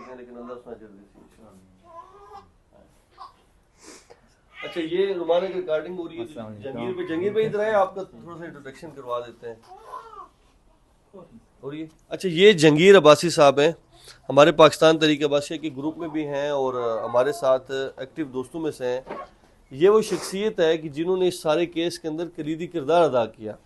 सकते हैं, लेकिन अल्लाह उसमें अजर देती है इंशाअल्लाह। अच्छा, ये रुमाना की रिकॉर्डिंग हो रही है जंगीर भाई इधर आए, आपका थोड़ा सा इंट्रोडक्शन करवा देते हैं। और ये अच्छा, ये जंगीर अब्बासी साहब हैं, हमारे पाकिस्तान तहरीक अब्बासिया के ग्रुप में भी हैं और हमारे साथ एक्टिव दोस्तों में से हैं। ये वो शख्सियत है कि जिन्होंने इस सारे केस के अंदर कलीदी किरदार अदा किया,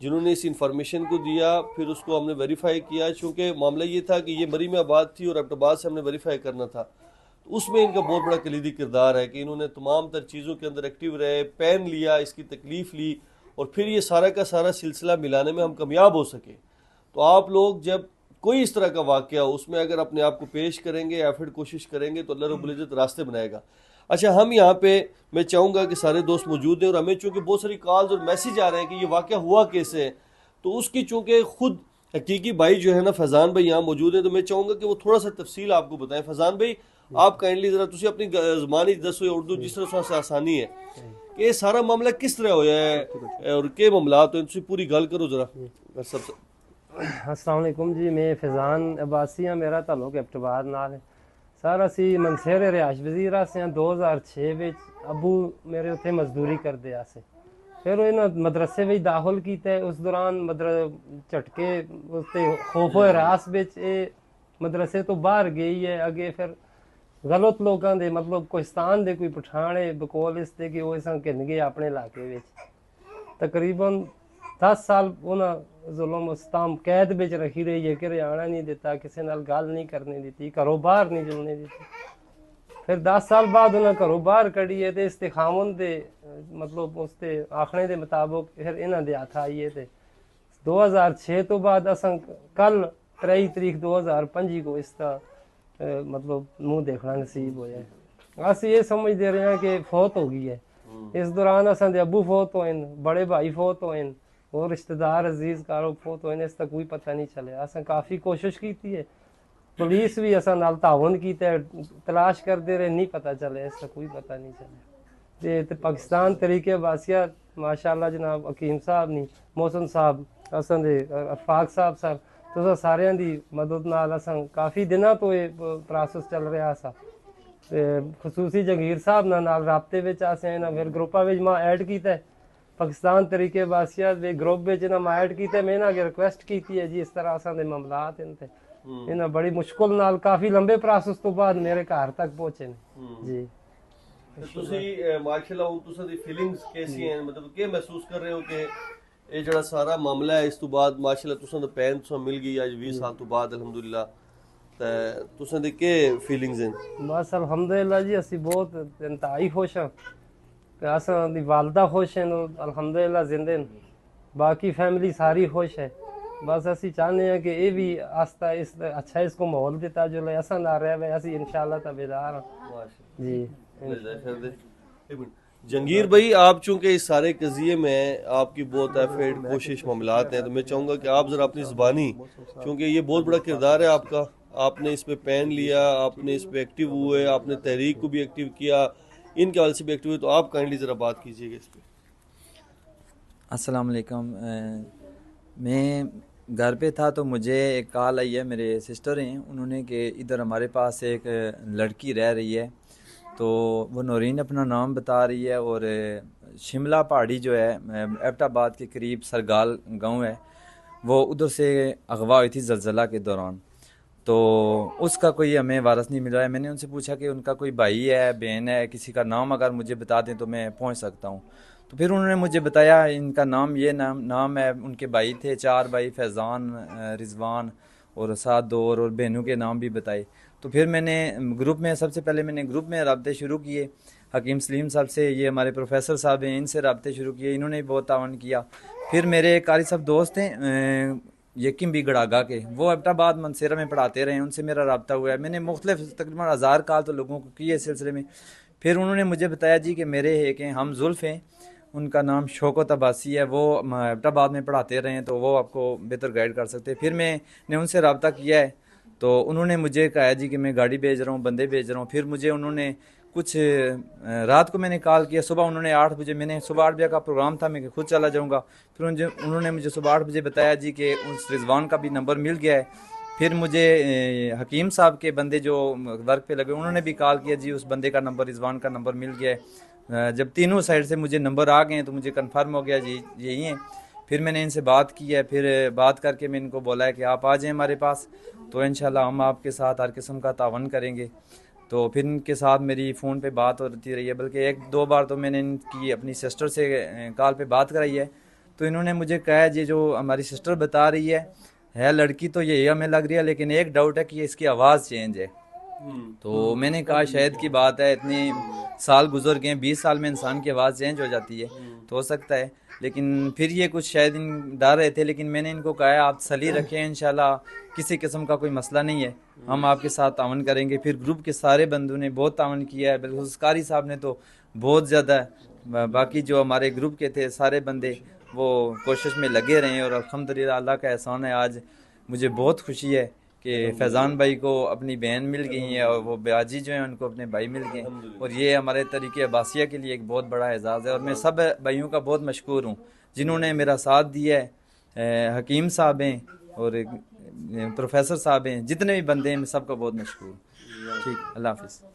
जिन्होंने इस इंफॉर्मेशन को दिया, फिर उसको हमने वेरीफाई किया। चूँकि मामला ये था कि ये मरी में आबाद थी और एबटाबाद से हमने वेरीफाई करना था, तो उसमें इनका बहुत बड़ा कलीदी किरदार है कि इन्होंने तमाम तर चीज़ों के अंदर एक्टिव रहे, पेन लिया, इसकी तकलीफ़ ली और फिर ये सारा का सारा सिलसिला मिलाने में हम कामयाब हो सके। तो आप लोग जब कोई इस तरह का वाक़या उसमें अगर अपने आप को पेश करेंगे या फिर कोशिश करेंगे तो अल्लाह रब्बुल इज़्ज़त रास्ते बनाएगा। अच्छा, हम यहाँ पे मैं चाहूँगा कि सारे दोस्त मौजूद हैं और हमें चूँकि बहुत सारी कॉल्स और मैसेज आ रहे हैं कि ये वाक़या हुआ कैसे है, तो उसकी चूँकि खुद हकीकी भाई जो है ना फैज़ान भाई यहाँ मौजूद हैं, तो मैं चाहूँगा कि वो थोड़ा सा तफसील आपको बताएं। फैज़ान भाई, आप काइंडली ज़रा तुझे अपनी ज़बानी दसो उर्दू जिस तरह से आसानी है कि ये सारा मामला किस तरह होया है और के मामला, तो इनसे पूरी गल करो ज़रा सबसे। अस्सलाम वालेकुम जी, मैं फैज़ान अब्बासी हाँ, मेरा ताल्लुक एबटाबाद नाल है सर। असी मनसेरे रिहाश वजीरा से 2006 विच अबू मेरे उत्थे मजदूरी करते आसे, फिर इन्होंने मदरसे में दाखिल किया। उस दौरान झटके उसते खौफो हरास विच मदरसे तो बाहर गई है। अगे फिर गलत लोगों के मतलब पाकिस्तान के कोई पठाने बकोल इसते कि वो इसा घिन गए अपने इलाके में। तकरीबन 10 साल उन्हें जुल्म सताम कैद में रखी रही है कि आना नहीं दिता, किसी नाल गल नहीं करने दी, घरों बाहर नहीं जुलने दी। फिर 10 साल बाद उन्हें घरों बाहर कढ़ी है तो इसते खामन दे मतलब उसते आखने के मुताबिक फिर इन्हों के हथ आई है। तो 2006 तो बाद असा कल 23 तरीक 2025 को इसका मतलब मुँह देखना नसीब होया है। अस ये समझते रहे हैं कि फौत हो गई है। इस दौरान असा दे अबू फौत होए, बड़े भाई फौत होए और रिश्तेदार अजीज कारो फौत होए, इसका कोई पता नहीं चले। असा काफ़ी कोशिश की है, पुलिस भी असा नाल ताउन किया, तलाश करते रहे, नहीं पता चले, इसका कोई पता नहीं चले। तो पाकिस्तान तरीके अब्बासिया माशाअल्लाह जनाब हकीम साहब नहीं, मोहसन साहब, असा दे अफाक साहब सर, तो सारिया की मदद नाल असा काफ़ी दिनों तो ये प्रोसेस चल रहा सा। खसूसी जंगीर साहब नाल राबते में आसे, इन्हें फिर ग्रुपा में मैं ऐड किया पाकिस्तान तरीके अब्बासिया के ग्रुप में मैं ऐड किया। मैं इन्हें रिक्वेस्ट की है जी इस तरह असा दे मामलात इनते इन्हें बड़ी मुश्किल नाल काफ़ी लंबे प्रोसेस तो बाद मेरे घर तक पहुँचे जी। ਤੁਸੀਂ ਮਾਸ਼ਾਅੱਲਾ ਹੁਣ ਤੁਸੀਂ ਦੀ ਫੀਲਿੰਗਸ कैसी हैं, मतलब क्या महसूस कर रहे हो कि ये जड़ा सारा मामला है इस तो बाद माशाअल्लाह तुसां दा पैन तुसां मिल गई आज 20 साल तो बाद अल्हम्दुलिल्लाह, ते तुसां दी के फीलिंग्स हैं? बस अल्हम्दुलिल्लाह जी असी बहुत इंतहाई खुश हाँ, असां दी वालदा खुश हैं अल्हम्दुलिल्लाह जिंदे, बाकी फैमिली सारी खुश है। बस असी चाहते हैं कि ये भी आस्ता इस अच्छा इसको माहौल दिता जो असा ना रहे, असी इंशाअल्लाह ताबेदार हाँ जी। जंगीर भाई, आप चूंकि इस सारे कज़िये में आपकी बहुत एफर्ट कोशिश मामलात हैं, तो मैं चाहूँगा कि आप ज़रा अपनी ज़बानी, चूँकि ये बहुत बड़ा किरदार है आपका, आपने इस पे पेन लिया, आपने इस पे एक्टिव हुए, आपने तहरीक को भी एक्टिव किया, इनके हवाले से भी एक्टिव हुए, तो आप काइंडली ज़रा बात कीजिएगा इस पर। अस्सलाम वालेकुम। मैं घर पे था तो मुझे एक कॉल आई है, मेरे सिस्टर हैं, उन्होंने कि इधर हमारे पास एक लड़की रह रही है, तो वो नौरीन अपना नाम बता रही है और शिमला पहाड़ी जो है एबटाबाद के करीब सरगाल गांव है, वो उधर से अगवा हुई थी ज़लज़ला के दौरान। तो उसका कोई हमें वारस नहीं मिल रहा है। मैंने उनसे पूछा कि उनका कोई भाई है, बहन है, किसी का नाम अगर मुझे बता दें तो मैं पहुंच सकता हूं। तो फिर उन्होंने मुझे बताया इनका नाम ये नाम है, उनके भाई थे 4 भाई, फैज़ान, रिजवान और 7 2 और बहनों के नाम भी बताए। तो फिर मैंने ग्रुप में सबसे पहले मैंने ग्रुप में रब्ते शुरू किए, हकीम सलीम साहब से, ये हमारे प्रोफेसर साहब हैं, इनसे रब्ते शुरू किए, इन्होंने भी बहुत तावन किया। फिर मेरे कारी साहब दोस्त हैं यकीम भी गड़ागा के, वो एबटाबाद मनसेरा में पढ़ाते रहे, उनसे मेरा रब्ता हुआ है। मैंने मुख्तलिफ तकरीबन 1000 कॉल तो लोगों को किए इस सिलसिले में। फिर उन्होंने मुझे बताया जी कि मेरे एक हैं हम जुल्फ़ हैं, उनका नाम शौकत अब्बासी है, वो एबटाबाद में पढ़ाते रहे हैं, तो वो आपको बेहतर गाइड कर सकते हैं। फिर मैंने उनसे रब्ता किया है, तो उन्होंने मुझे कहा जी कि मैं गाड़ी भेज रहा हूँ, बंदे भेज रहा हूँ। फिर मुझे उन्होंने कुछ रात को मैंने कॉल किया, सुबह उन्होंने 8 बजे, मैंने सुबह 8 बजे का प्रोग्राम था, मैं खुद चला जाऊँगा। फिर उन्होंने मुझे सुबह 8 बजे बताया जी कि उस रिजवान का भी नंबर मिल गया है, फिर मुझे हकीम साहब के बंदे जो वर्क पे लगे उन्होंने भी कॉल किया, जी उस बंदे का नंबर, रिजवान का नंबर मिल गया है। जब तीनों साइड से मुझे नंबर आ गए तो मुझे कंफर्म हो गया जी यही है। फिर मैंने इनसे बात की है, फिर बात करके मैं इनको बोला है कि आप आ जाएं हमारे पास, तो इंशाल्लाह हम आपके साथ हर किस्म का तावन करेंगे। तो फिर इनके साथ मेरी फ़ोन पे बात होती रही है, बल्कि एक दो बार तो मैंने इनकी अपनी सिस्टर से कॉल पे बात कराई है। तो इन्होंने मुझे कहा है जी जो हमारी सिस्टर बता रही है लड़की तो यही हमें लग रही है, लेकिन एक डाउट है कि इसकी आवाज़ चेंज है। तो मैंने कहा शायद की बात है, इतने साल गुजर गए, 20 साल में इंसान की आवाज़ चेंज हो जाती है, तो हो सकता है। लेकिन फिर ये कुछ शायद इन डर रहे थे, लेकिन मैंने इनको कहा है आप सली रखें, इंशाल्लाह किसी किस्म का कोई मसला नहीं है, हम आपके साथ तावन करेंगे। फिर ग्रुप के सारे बंदों ने बहुत तावन किया है, बिल्कुल कारी साहब ने तो बहुत ज़्यादा, बाकी जो हमारे ग्रुप के थे सारे बंदे वो कोशिश में लगे रहे हैं। और अल्हम्दुलिल्लाह अल्लाह का एहसान है, आज मुझे बहुत खुशी है कि फैज़ान भाई को अपनी बहन मिल गई है और वो ब्याजी जो है उनको अपने भाई मिल गए, और ये हमारे तरीके अब्बासिया के लिए एक बहुत बड़ा एजाज़ है। और मैं सब भाइयों का बहुत मशकूर हूँ जिन्होंने मेरा साथ दिया है। हकीम साहब हैं और प्रोफेसर साहब हैं, जितने भी बंदे हैं मैं सबका बहुत मशकूर हूँ। ठीक, अल्लाह हाफिज़।